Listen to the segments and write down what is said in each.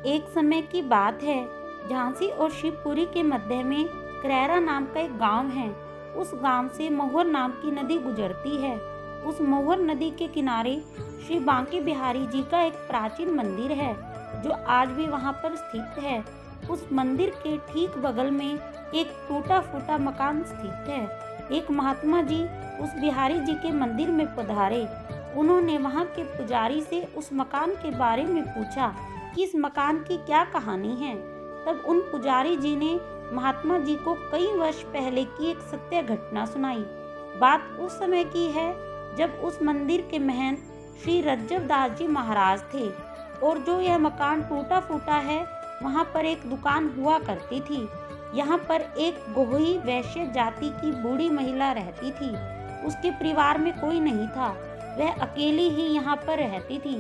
एक समय की बात है, झांसी और शिवपुरी के मध्य में करैरा नाम का एक गांव है। उस गांव से मोहर नाम की नदी गुजरती है। उस मोहर नदी के किनारे श्री बांके बिहारी जी का एक प्राचीन मंदिर है, जो आज भी वहां पर स्थित है। उस मंदिर के ठीक बगल में एक टूटा फूटा मकान स्थित है। एक महात्मा जी उस बिहारी जी के मंदिर में पधारे। उन्होंने वहां के पुजारी से उस मकान के बारे में पूछा कि इस मकान की क्या कहानी है। तब उन पुजारी जी ने महात्मा जी को कई वर्ष पहले की एक सत्य घटना सुनाई। बात उस समय की है जब उस मंदिर के महंत श्री रज्जव दास जी महाराज थे, और जो यह मकान टूटा फूटा है, वहां पर एक दुकान हुआ करती थी। यहाँ पर एक गोही वैश्य जाति की बूढ़ी महिला रहती थी। उसके परिवार में कोई नहीं था, वह अकेली ही यहाँ पर रहती थी।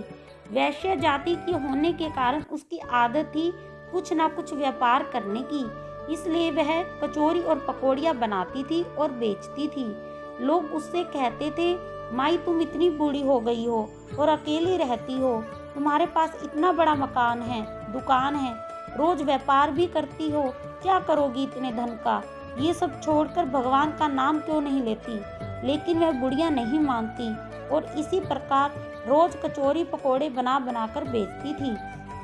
वैश्य जाति की होने के कारण उसकी आदत थी कुछ ना कुछ व्यापार करने की, इसलिए वह कचौरी और पकौड़ियाँ बनाती थी और बेचती थी। लोग उससे कहते थे, माई तुम इतनी बूढ़ी हो गई हो और अकेली रहती हो, तुम्हारे पास इतना बड़ा मकान है, दुकान है, रोज व्यापार भी करती हो, क्या करोगी इतने धन का? ये सब छोड़कर भगवान का नाम क्यों नहीं लेती? लेकिन वह बुढ़िया नहीं मानती और इसी प्रकार रोज कचौरी पकोड़े बना बना कर बेचती थी।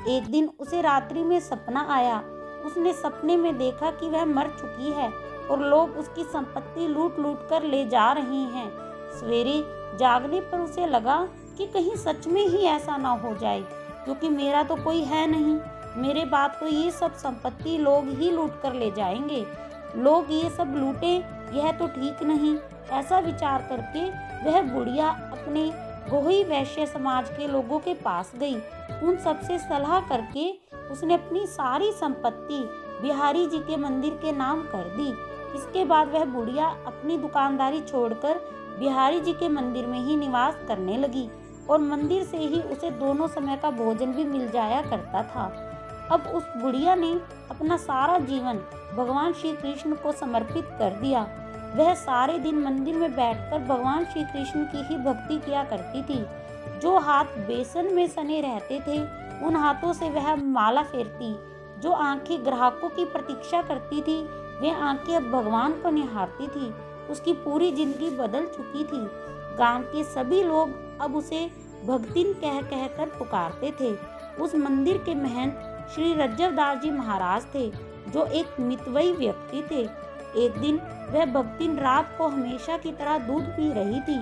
एक दिन उसे रात्रि में सपना आया। उसने सपने में देखा कि वह मर चुकी है और लोग उसकी संपत्ति लूट लूट कर ले जा रहे हैं। सवेरे जागने पर उसे लगा कि कहीं सच में ही ऐसा ना हो जाए, क्योंकि मेरा तो कोई है नहीं, मेरे बाद तो ये सब संपत्ति लोग ही लूट कर ले जाएंगे। लोग ये सब लूटे, यह तो ठीक नहीं। ऐसा विचार करके वह बुढ़िया अपने गोही वैश्य समाज के लोगों के पास गई। उन सबसे सलाह करके उसने अपनी सारी संपत्ति बिहारी जी के मंदिर के नाम कर दी। इसके बाद वह बुढ़िया अपनी दुकानदारी छोड़कर बिहारी जी के मंदिर में ही निवास करने लगी, और मंदिर से ही उसे दोनों समय का भोजन भी मिल जाया करता था। अब उस बुढ़िया ने अपना सारा जीवन भगवान श्री कृष्ण को समर्पित कर दिया। वह सारे दिन मंदिर में बैठकर भगवान श्री कृष्ण की ही भक्ति किया करती थी। जो हाथ बेसन में सने रहते थे, उन हाथों से वह माला फेरती। जो आंखें ग्राहकों की प्रतीक्षा करती थी, वे आंखें अब भगवान को निहारती थी। उसकी पूरी जिंदगी बदल चुकी थी। गांव के सभी लोग अब उसे भक्तिन कह कह कर पुकारते थे। उस मंदिर के महंत श्री रज्जव दास जी महाराज थे, जो एक मितव्ययी व्यक्ति थे। एक दिन वह भक्तिन रात को हमेशा की तरह दूध पी रही थी।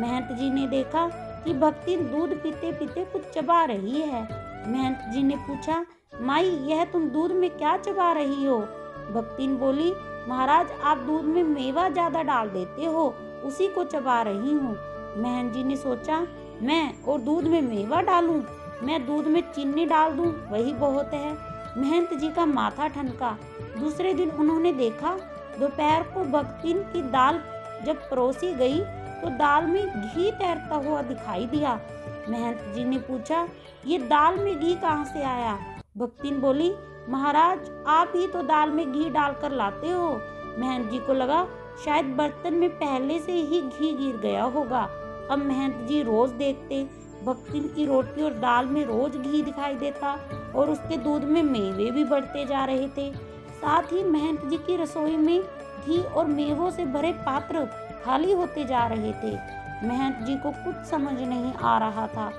महंत जी ने देखा कि भक्तिन दूध पीते पीते कुछ चबा रही है। महंत जी ने पूछा, माई यह तुम दूध में क्या चबा रही हो? भक्तिन बोली, महाराज आप दूध में मेवा ज्यादा डाल देते हो, उसी को चबा रही हूँ। महंत जी ने सोचा, मैं और दूध में मेवा डालूं? मैं दूध में चीनी डाल दूं, वही बहुत है। महंत जी का माथा ठनका। दूसरे दिन उन्होंने देखा, दोपहर को भक्तिन की दाल जब परोसी गई तो दाल में घी तैरता हुआ दिखाई दिया। महंत जी ने पूछा, ये दाल में घी कहाँ से आया? भक्तिन बोली, महाराज आप ही तो दाल में घी डालकर लाते हो। महंत जी को लगा शायद बर्तन में पहले से ही घी गिर गया होगा। अब महंत जी रोज देखते, भक्तिन की रोटी और दाल में रोज घी दिखाई देता, और उसके दूध में मेवे भी बढ़ते जा रहे थे। साथ ही महंत जी की रसोई में घी और मेवों से भरे पात्र खाली होते जा रहे थे। महंत जी को कुछ समझ नहीं आ रहा था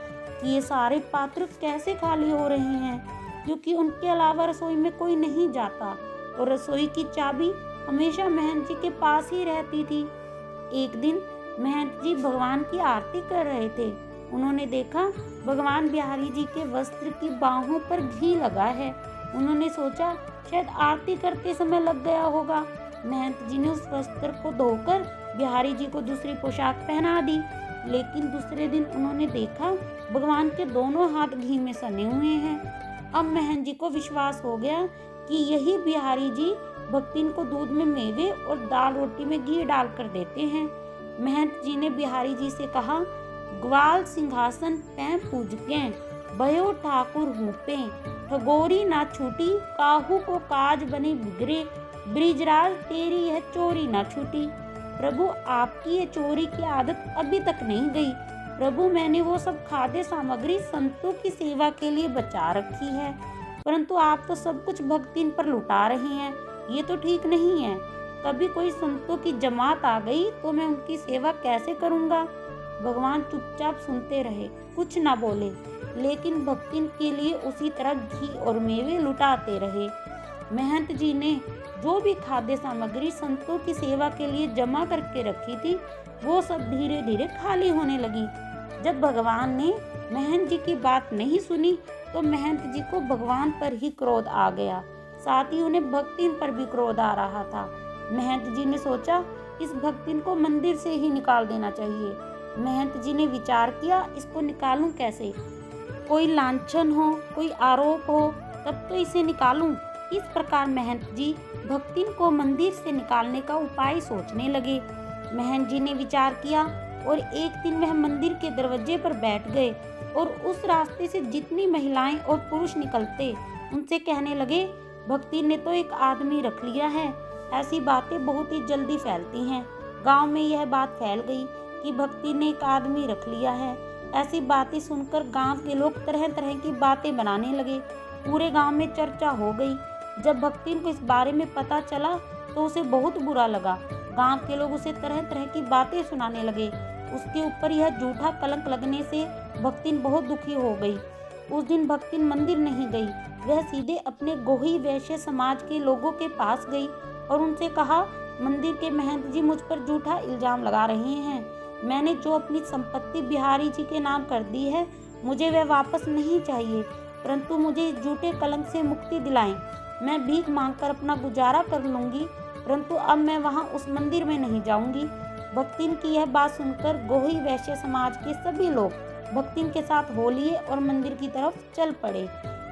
कि ये सारे पात्र कैसे खाली हो रहे हैं, क्योंकि उनके अलावा रसोई में कोई नहीं जाता, और रसोई की चाबी हमेशा महंत जी के पास ही रहती थी। एक दिन महंत जी भगवान की आरती कर रहे थे। उन्होंने देखा भगवान बिहारी जी के वस्त्र की बाहों पर घी लगा है। उन्होंने सोचा शायद आरती करते समय लग गया होगा। महंत जी ने उस वस्त्र को धोकर बिहारी जी को दूसरी पोशाक पहना दी। लेकिन दूसरे दिन उन्होंने देखा भगवान के दोनों हाथ घी में सने हुए हैं। अब महंत जी को विश्वास हो गया कि यही बिहारी जी भक्तिन को दूध में मेवे और दाल रोटी में घी डालकर देते हैं। महंत जी ने बिहारी जी से कहा, ग्वाल सिंहासन पैं पूजकें, भयो ठाकुर हूपे, ठगोरी ना छूटी, काहू को काज बने बिगड़े, ब्रिजराज तेरी यह चोरी ना छूटी। प्रभु आपकी ये चोरी की आदत अभी तक नहीं गई। प्रभु मैंने वो सब खाद्य सामग्री संतों की सेवा के लिए बचा रखी है, परंतु आप तो सब कुछ भक्तिन पर लुटा रही हैं, ये तो ठीक नहीं है। कभी कोई संतों की जमात आ गई तो मैं उनकी सेवा कैसे करूँगा। भगवान चुपचाप सुनते रहे, कुछ ना बोले, लेकिन भक्तिन के लिए उसी तरह घी और मेवे लुटाते रहे। महंत जी ने जो भी खाद्य सामग्री संतों की सेवा के लिए जमा करके रखी थी, वो सब धीरे धीरे खाली होने लगी। जब भगवान ने महंत जी की बात नहीं सुनी तो महंत जी को भगवान पर ही क्रोध आ गया, साथ ही उन्हें भक्तिन पर भी क्रोध आ रहा था। महंत जी ने सोचा, इस भक्तिन को मंदिर से ही निकाल देना चाहिए। महंत जी ने विचार किया, इसको निकालूं कैसे, कोई लांछन हो, कोई आरोप हो, तब तो इसे निकालूं। इस प्रकार महंत जी भक्तिन को मंदिर से निकालने का उपाय सोचने लगे। महंत जी ने विचार किया और एक दिन वह मंदिर के दरवाजे पर बैठ गए और उस रास्ते से जितनी महिलाएं और पुरुष निकलते उनसे कहने लगे, भक्ति ने तो एक आदमी रख लिया है। ऐसी बातें बहुत ही जल्दी फैलती हैं। गांव में यह बात फैल गई कि भक्ति ने एक आदमी रख लिया है। ऐसी बातें सुनकर गांव के लोग तरह तरह की बातें बनाने लगे। पूरे गांव में चर्चा हो गई। जब भक्ति को इस बारे में पता चला तो उसे बहुत बुरा लगा। गांव के लोग उसे तरह तरह की बातें सुनाने लगे। उसके ऊपर यह झूठा कलंक लगने से भक्तिन बहुत दुखी हो गई। उस दिन भक्तिन मंदिर नहीं गई, वह सीधे अपने गोही वैश्य समाज के लोगों के पास गई और उनसे कहा, मंदिर के महंत जी मुझ पर झूठा इल्जाम लगा रहे हैं। मैंने जो अपनी संपत्ति बिहारी जी के नाम कर दी है, मुझे वह वापस नहीं चाहिए, परंतु मुझे इस झूठे कलंक से मुक्ति दिलाएं। मैं भीख मांगकर अपना गुजारा कर लूंगी, परंतु अब मैं वहां उस मंदिर में नहीं जाऊंगी। भक्तिन की यह बात सुनकर गोही वैश्य समाज के सभी लोग भक्तिन के साथ हो लिए और मंदिर की तरफ चल पड़े।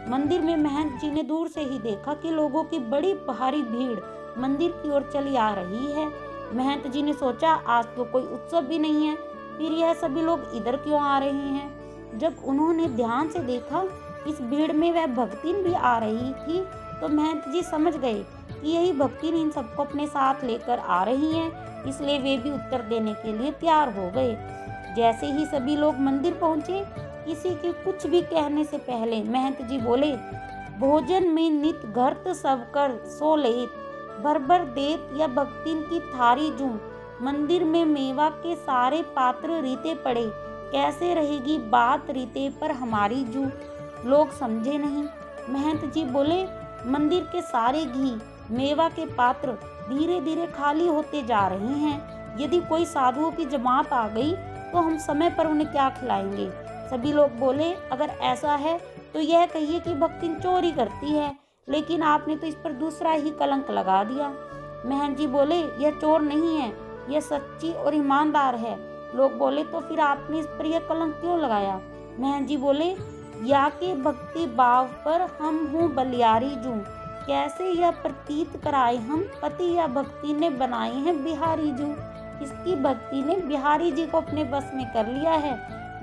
मंदिर में महंत जी ने दूर से ही देखा कि लोगों की बड़ी भारी भीड़ मंदिर की ओर चली आ रही है। महंत जी ने सोचा, आज तो कोई उत्सव भी नहीं है, फिर यह सभी लोग इधर क्यों आ रहे हैं। जब उन्होंने ध्यान से देखा, इस भीड़ में वह भक्तिन भी आ रही थी, तो महंत जी समझ गए कि यही भक्तिन इन सबको अपने साथ लेकर आ रही हैं, इसलिए वे भी उत्तर देने के लिए तैयार हो गए। जैसे ही सभी लोग मंदिर पहुंचे, किसी के कुछ भी कहने से पहले महंत जी बोले, भोजन में नित घर्त सब कर सो लेत, भर भर देत या भक्तिन की थारी जू, मंदिर में मेवा के सारे पात्र रीते पड़े, कैसे रहेगी बात रीते पर हमारी जू। लोग समझे नहीं। महंत जी बोले, मंदिर के सारे घी मेवा के पात्र धीरे धीरे खाली होते जा रहे हैं। यदि कोई साधुओं की जमात आ गई तो हम समय पर उन्हें क्या खिलाएंगे। सभी लोग बोले, अगर ऐसा है तो यह कहिए कि भक्तिन चोरी करती है, लेकिन आपने तो इस पर दूसरा ही कलंक लगा दिया। महंत जी बोले, यह चोर नहीं है, यह सच्ची और ईमानदार है। लोग बोले, तो फिर आपने इस पर यह कलंक क्यों लगाया। महंत जी बोले, या के भक्ति भाव पर हम हूँ बलियारी जू, कैसे यह प्रतीत कराए हम पति या भक्ति ने बनाए हैं बिहारी जू। इसकी भक्ति ने बिहारी जी को अपने बस में कर लिया है।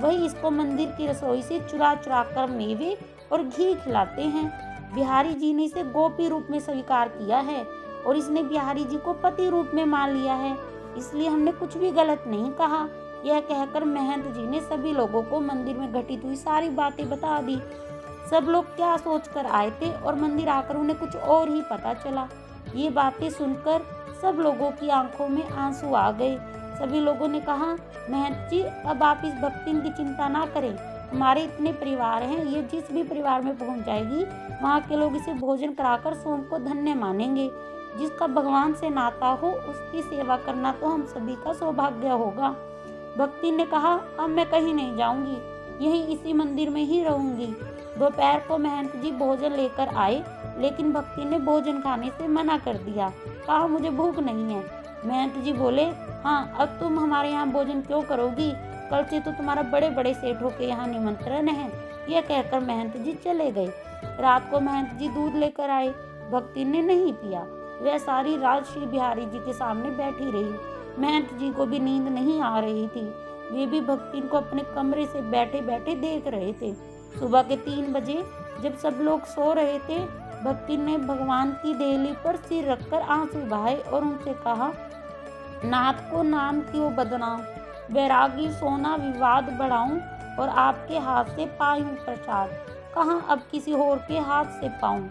वही इसको मंदिर की रसोई से चुरा चुरा कर मेवे और घी खिलाते हैं। बिहारी जी ने इसे गोपी रूप में स्वीकार किया है और इसने बिहारी जी को पति रूप में मान लिया है, इसलिए हमने कुछ भी गलत नहीं कहा। यह कहकर महंत जी ने सभी लोगों को मंदिर में घटित हुई सारी बातें बता दी। सब लोग क्या सोचकर आए थे और मंदिर आकर उन्हें कुछ और ही पता चला। ये बातें सुनकर सब लोगों की आंखों में आंसू आ गए। सभी लोगों ने कहा, महंत जी, अब आप इस भक्तिन की चिंता ना करें, हमारे इतने परिवार हैं, ये जिस भी परिवार में पहुंच जाएगी वहाँ के लोग इसे भोजन कराकर सोम को धन्य मानेंगे। जिसका भगवान से नाता हो उसकी सेवा करना तो हम सभी का सौभाग्य होगा। भक्ति ने कहा, अब मैं कहीं नहीं जाऊंगी, यहीं इसी मंदिर में ही रहूंगी। दोपहर को महंत जी भोजन लेकर आए, लेकिन भक्ति ने भोजन खाने से मना कर दिया, कहा मुझे भूख नहीं है। महंत जी बोले, हाँ, अब तुम हमारे यहाँ भोजन क्यों करोगी, कल से तो तुम्हारा बड़े बड़े सेठों के यहाँ निमंत्रण है। यह कहकर महंत जी चले गए। रात को महंत जी दूध लेकर आए, भक्ति ने नहीं पिया। वह सारी रात श्री बिहारी जी के सामने बैठी रही। महंत जी को भी नींद नहीं आ रही थी, वे भी भक्ति को अपने कमरे से बैठे बैठे देख रहे थे। सुबह के 3 बजे जब सब लोग सो रहे थे, भक्ति ने भगवान की देहली पर सिर रखकर आंसू बहाए और उनसे कहा, नाथ को नाम क्यों बदनाम, वैरागी सोना विवाद बढ़ाऊं और आपके हाथ से पायूं प्रसाद। कहाँ अब किसी और के हाथ से पाऊं।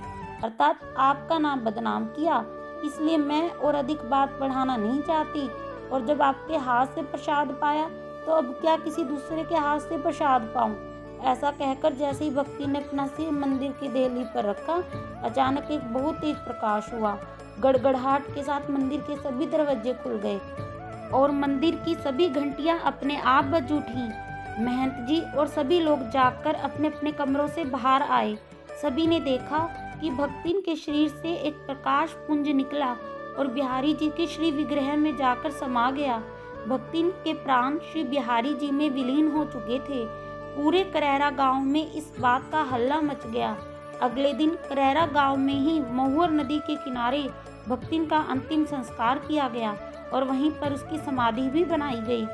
अर्थात आपका नाम बदनाम किया, इसलिए मैं और अधिक बात बढ़ाना नहीं चाहती। और जब आपके हाथ से प्रसाद पाया तो अब क्या किसी दूसरे के हाथ से प्रसाद पाऊं। ऐसा कहकर जैसे ही भक्ति ने अपना सिर मंदिर की देहली पर रखा, अचानक एक बहुत तेज प्रकाश हुआ। गड़गड़ाहट के साथ मंदिर के सभी दरवाजे खुल गए और मंदिर की सभी घंटियां अपने आप बज उठी। महंत जी और सभी लोग जागकर अपने अपने कमरों से बाहर आए। सभी ने देखा कि भक्तिन के शरीर से एक प्रकाश पुंज निकला और बिहारी जी के श्री विग्रह में जाकर समा गया। भक्तिन के प्राण श्री बिहारी जी में विलीन हो चुके थे। पूरे करैरा गांव में इस बात का हल्ला मच गया। अगले दिन करैरा गांव में ही महुअर नदी के किनारे भक्तिन का अंतिम संस्कार किया गया और वहीं पर उसकी समाधि भी बनाई गई।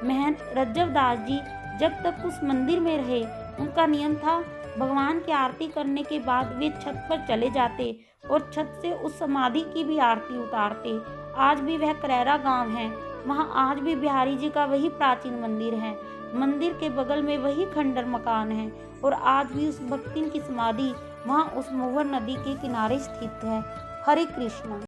महंत रज्जवदास जी जब तक उस मंदिर में रहे, उनका नियम था भगवान की आरती करने के बाद वे छत पर चले जाते और छत से उस समाधि की भी आरती उतारते। आज भी वह करैरा गांव है, वहां आज भी बिहारी जी का वही प्राचीन मंदिर है। मंदिर के बगल में वही खंडर मकान है और आज भी उस भक्तिन की समाधि वहां उस महुअर नदी के किनारे स्थित है। हरे कृष्णा।